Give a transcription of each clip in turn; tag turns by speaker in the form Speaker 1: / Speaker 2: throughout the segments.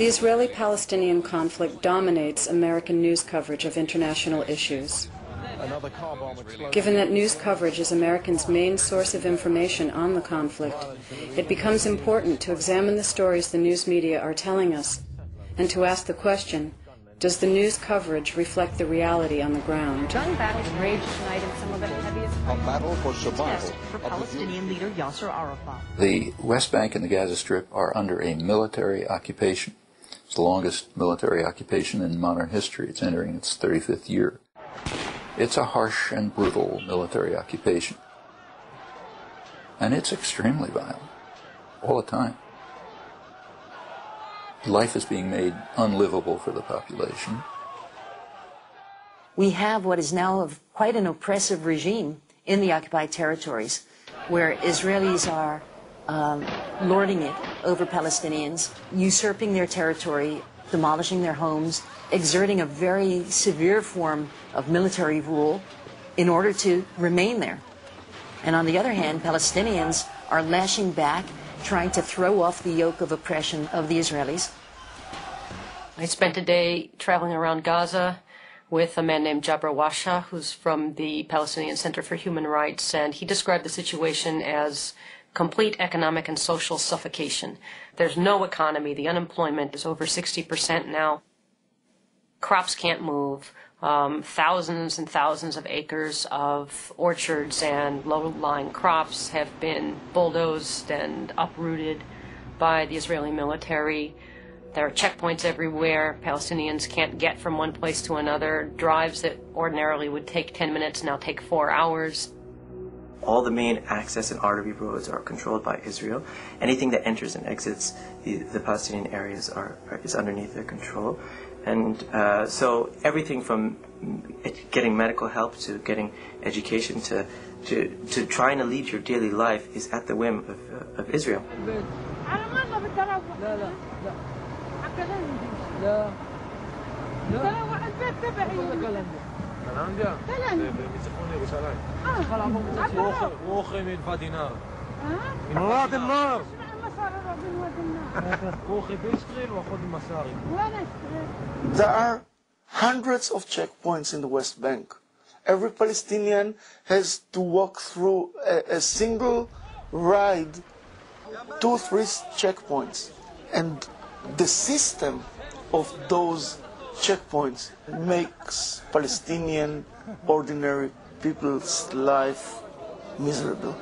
Speaker 1: The Israeli-Palestinian conflict dominates American news coverage of international issues. Given that news coverage is Americans' main source of information on the conflict, it becomes important to examine the stories the news media are telling us and to ask the question, does the news coverage reflect the reality on the ground?
Speaker 2: Gun battles raged tonight in some of the heaviest
Speaker 3: battle for survival
Speaker 2: for Palestinian leader Yasser Arafat.
Speaker 4: The West Bank and the Gaza Strip are under a military occupation. It's the longest military occupation in modern history. It's entering its 35th year. It's a harsh and brutal military occupation. And it's extremely violent, all the time. Life is being made unlivable for the population.
Speaker 5: We have what is now quite an oppressive regime in the occupied territories, where Israelis are lording it over Palestinians, usurping their territory, demolishing their homes, exerting a very severe form of military rule in order to remain there. And on the other hand, Palestinians are lashing back, trying to throw off the yoke of oppression of the Israelis.
Speaker 6: I spent a day traveling around Gaza with a man named Jabra Washa, who's from the Palestinian Center for Human Rights, and he described the situation as complete economic and social suffocation. There's no economy. The unemployment is over 60% now. Crops can't move. Thousands and thousands of acres of orchards and low-lying crops have been bulldozed and uprooted by the Israeli military. There are checkpoints everywhere. Palestinians can't get from one place to another. Drives that ordinarily would take 10 minutes now take 4 hours.
Speaker 7: All the main access and artery roads are controlled by Israel. Anything that enters and exits the Palestinian areas is underneath their control. And so everything from getting medical help to getting education to trying to lead your daily life is at the whim of Israel.
Speaker 8: There are hundreds of checkpoints in the West Bank. Every Palestinian has to walk through a single ride, 2-3 checkpoints. And the system of those checkpoints makes Palestinian ordinary people's life miserable.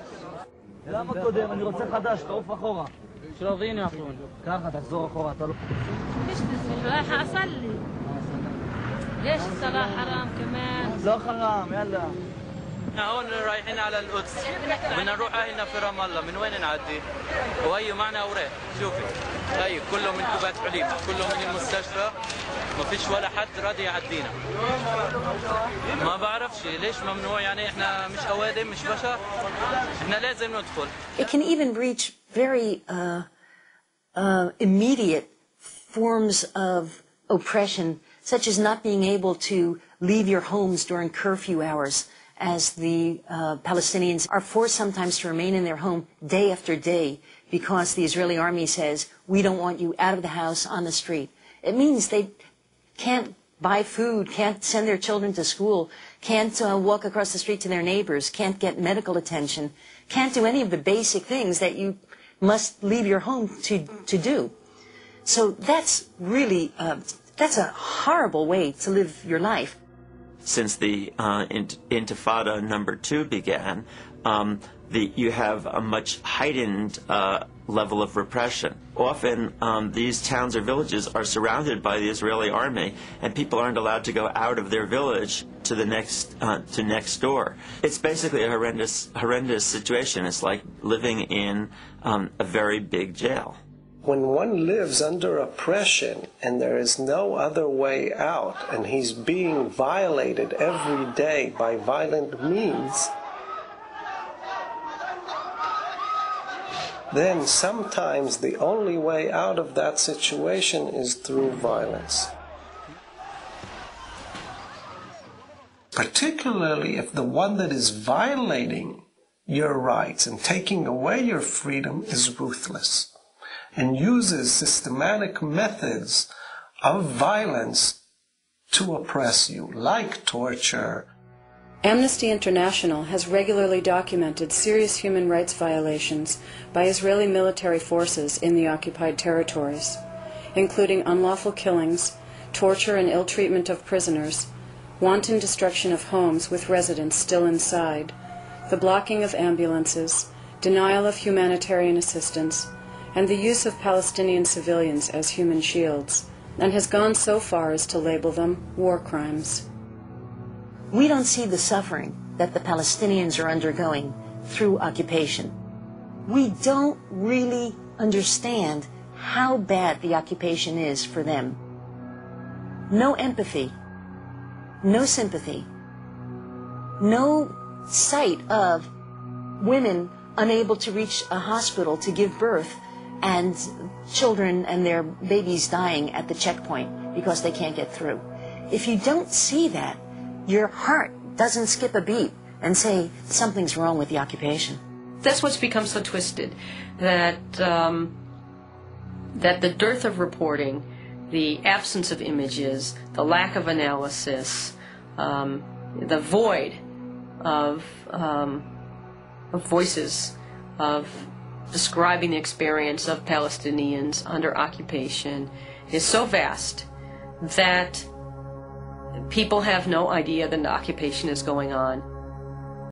Speaker 9: ليش الصلاة حرام كمان؟ لا حرام يلا. هون رايحين على القدس. بدنا نروح هنا في رام الله، من وين نعدي؟ وهي معنا أوراق، شوفي. هي كله من كوبات حليب، كله من المستشفى. ما فيش ولا حد راضي يعدينا. ما بعرفش ليش ممنوع يعني احنا مش أوادم مش بشر. احنا لازم ندخل.
Speaker 5: It can even reach very immediate forms of oppression, such as not being able to leave your homes during curfew hours, as the Palestinians are forced sometimes to remain in their home day after day because the Israeli army says, we don't want you out of the house on the street. It means they can't buy food, can't send their children to school, can't walk across the street to their neighbors, can't get medical attention, can't do any of the basic things that you must leave your home to do. So that's really, that's a horrible way to live your life.
Speaker 10: Since the Intifada number 2 began, you have a much heightened level of repression. Often these towns or villages are surrounded by the Israeli army, and people aren't allowed to go out of their village to the next door. It's basically a horrendous situation. It's like living in a very big jail.
Speaker 11: When one lives under oppression and there is no other way out, and he's being violated every day by violent means, then sometimes the only way out of that situation is through violence. Particularly if the one that is violating your rights and taking away your freedom is ruthless. and uses systematic methods of violence to oppress you, like torture.
Speaker 1: Amnesty International has regularly documented serious human rights violations by Israeli military forces in the occupied territories, including unlawful killings, torture and ill treatment of prisoners, wanton destruction of homes with residents still inside, the blocking of ambulances, denial of humanitarian assistance, and the use of Palestinian civilians as human shields, and has gone so far as to label them war crimes.
Speaker 5: We don't see the suffering that the Palestinians are undergoing through occupation. We don't really understand how bad the occupation is for them. No empathy, no sympathy, no sight of women unable to reach a hospital to give birth and children and their babies dying at the checkpoint because they can't get through. If you don't see that, your heart doesn't skip a beat and say something's wrong with the occupation.
Speaker 6: That's what's become so twisted, that that the dearth of reporting, the absence of images, the lack of analysis, the void of voices of describing the experience of Palestinians under occupation is so vast that people have no idea that the occupation is going on.